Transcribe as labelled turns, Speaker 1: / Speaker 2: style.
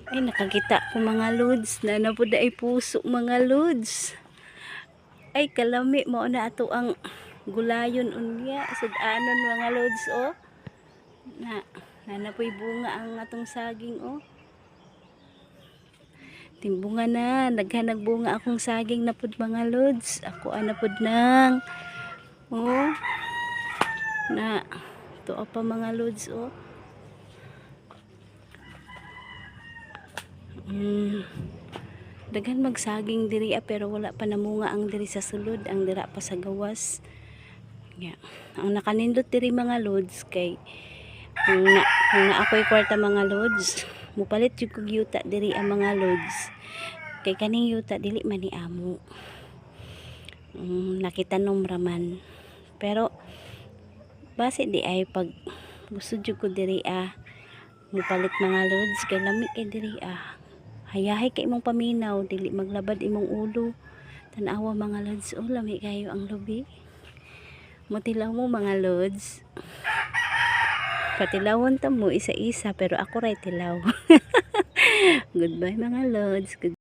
Speaker 1: Ay, nakakita ko mga lods na napud ay puso mga lods. Ay, kalami mo na ato ang gulayon unya sudanon mga lods oh. Nanapoy bunga ang atong saging oh. Timbunga na, naghanag bunga akong saging na pud mga lods. Ako ana pud nang oh. Na tuwa pa mga lods oh. Daghan magsaging diri pero wala pa namunga ang diri sa sulod, ang dira pa sa gawas. Yeah. Ang nakanindot diri mga lods kay kung na ako'y kwarta mga lods, mupalit jud kog yuta diri ang mga lods. Kay kaning yuta dili man ni amo. Nakitanom raman. Pero base di ay pag gusto jud ko diri mupalit mga lods kay lami kay diri hayahay kay imong paminaw dili maglabad imong ulo. Tanawa mga lods oh, lami kayo ang lubi. Mutilaw mo mga lods. Patilawon ta mo isa-isa pero ako ray tilaw. Goodbye mga lods.